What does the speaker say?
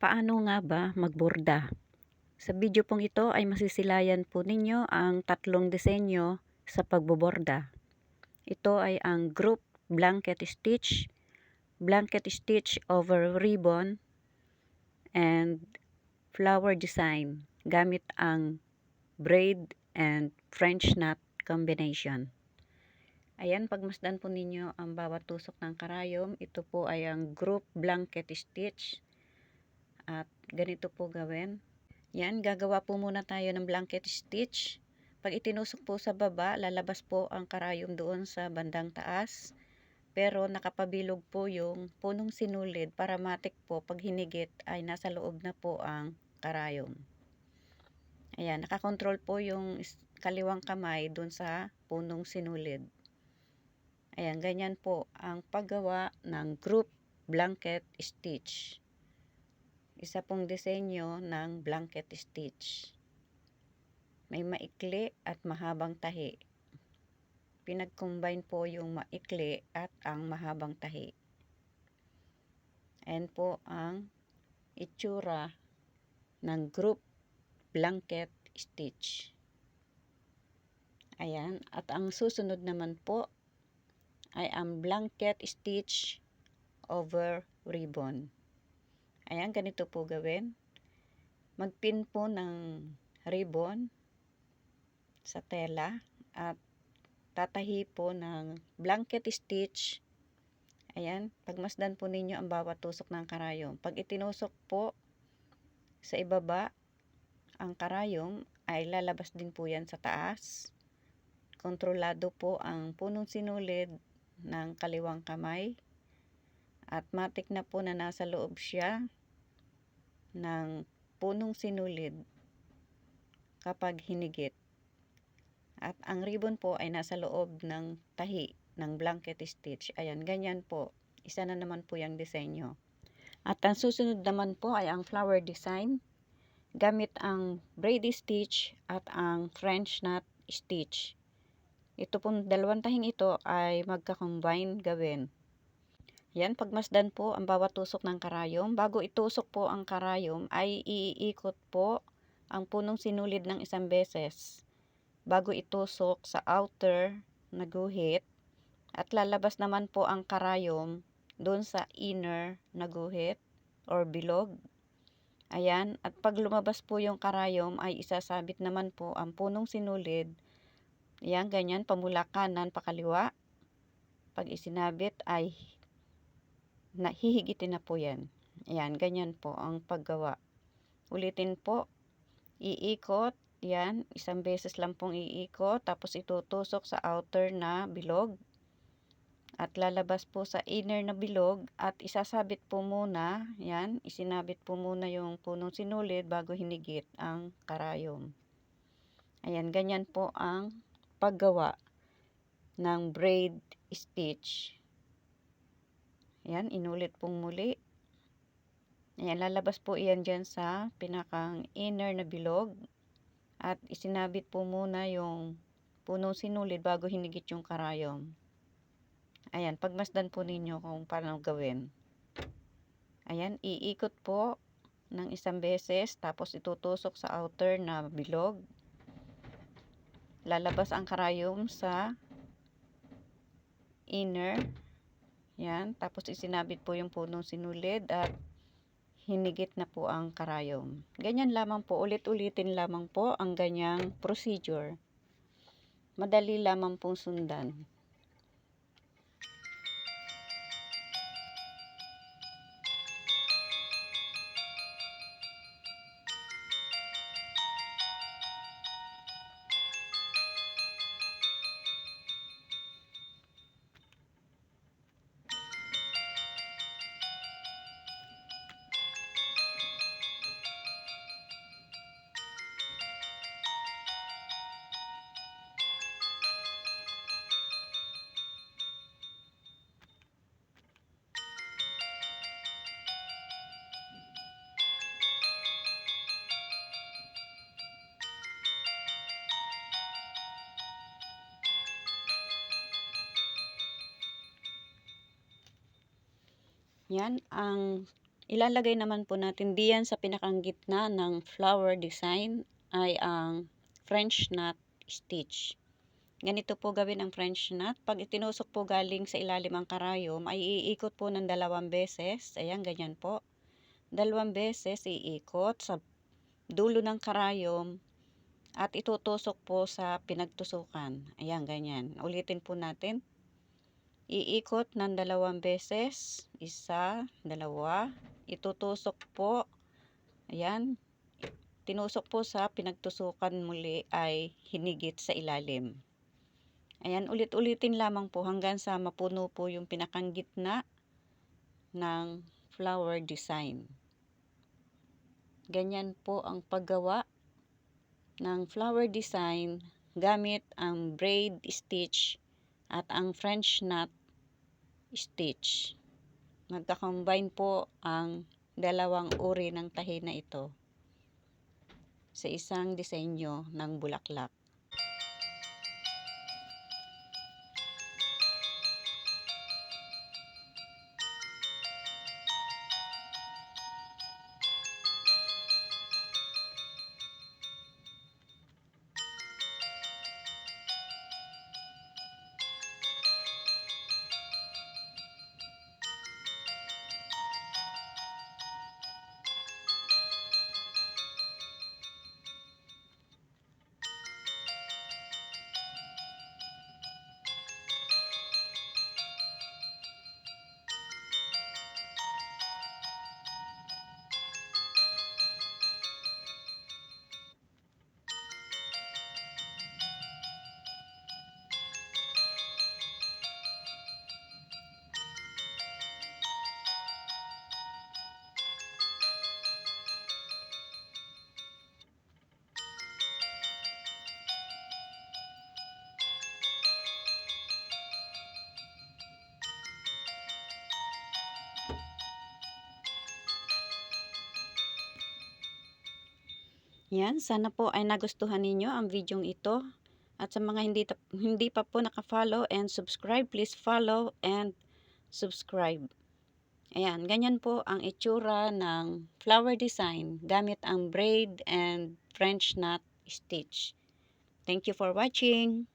Paano nga ba magborda? Sa video pong ito ay masisilayan po ninyo ang tatlong disenyo sa pagboborda. Ito ay ang group blanket stitch over ribbon, and flower design gamit ang braid and French knot combination. Ayan, pagmasdan po ninyo ang bawat tusok ng karayom. Ito po ay ang group blanket stitch. At ganito po gawin. Yan, gagawa po muna tayo ng blanket stitch. Pag itinusok po sa baba, lalabas po ang karayom doon sa bandang taas. Pero nakapabilog po yung punong sinulid para matik po pag hinigit ay nasa loob na po ang karayom. Ayan, nakakontrol po yung kaliwang kamay doon sa punong sinulid. Ayan, ganyan po ang paggawa ng group blanket stitch. Isa pong disenyo ng blanket stitch. May maikli at mahabang tahi. Pinag-combine po yung maikli at ang mahabang tahi. Ayan po ang itsura ng group blanket stitch. Ayan, at ang susunod naman po ay ang blanket stitch over ribbon. Ayan, ganito po gawin. Magpin po ng ribbon sa tela at tatahi po ng blanket stitch. Ayan, pagmasdan po ninyo ang bawat tusok ng karayom. Pag itinusok po sa ibaba ang karayom, ay lalabas din po yan sa taas. Kontrolado po ang punong sinulid ng kaliwang kamay. At matik na po na nasa loob siya ng punong sinulid kapag hinigit. At ang ribbon po ay nasa loob ng tahi ng blanket stitch. Ayan, ganyan po. Isa na naman po yung disenyo. At ang susunod naman po ay ang flower design. Gamit ang braid stitch at ang French knot stitch. Ito pong dalawang tahing ito ay magka-combine gawin. Yan, pagmasdan po ang bawat tusok ng karayom. Bago itusok po ang karayom ay iikot po ang punong sinulid ng isang beses bago itusok sa outer na guhit, at lalabas naman po ang karayom doon sa inner na guhit or bilog. Ayan, at pag lumabas po yung karayom ay isasabit naman po ang punong sinulid. Ayan, ganyan, pamula kanan pakaliwa. Pag isinabit ay hihigitin na po yan. Ayan, ganyan po ang paggawa. Ulitin po, iikot, yan, isang beses lang pong iikot, tapos itutusok sa outer na bilog. At lalabas po sa inner na bilog at isasabit po muna, yan, isinabit po muna yung punong sinulid bago hinigit ang karayom. Ayan, ganyan po ang paggawa ng braid stitch. Ayan, inulit pong muli. Ayan, lalabas po iyan dyan sa pinakang inner na bilog. At isinabit po muna yung punong sinulid bago hinigit yung karayom. Ayan, pagmasdan po ninyo kung paano gawin. Ayan, iikot po ng isang beses, tapos itutusok sa outer na bilog. Lalabas ang karayom sa inner. Yan, tapos isinabit po yung punong sinulid at hinigit na po ang karayom. Ganyan lamang po, ulit-ulitin lamang po ang ganyang procedure. Madali lamang pong sundan. Yan, ang ilalagay naman po natin diyan sa pinakang gitna ng flower design ay ang French knot stitch. Ganito po gawin ang French knot. Pag itinusok po galing sa ilalim ang karayom, ay iikot po ng 2 beses. Ayan, ganyan po. 2 beses iikot sa dulo ng karayom at itutusok po sa pinagtusukan. Ayan, ganyan. Ulitin po natin. Iikot ng 2 beses. 1, 2. Itutusok po. Ayan. Tinusok po sa pinagtusukan muli ay hinigit sa ilalim. Ayan, ulit-ulitin lamang po hanggang sa mapuno po yung pinakang gitna ng flower design. Ganyan po ang paggawa ng flower design gamit ang braid stitch at ang French knot stitch. Magka-combine po ang dalawang uri ng tahi na ito sa isang disenyo ng bulaklak. Yan, sana po ay nagustuhan ninyo ang videong ito. At sa mga hindi pa po naka-follow and subscribe, please follow and subscribe. Ayan, ganyan po ang itsura ng flower design gamit ang braid and French knot stitch. Thank you for watching.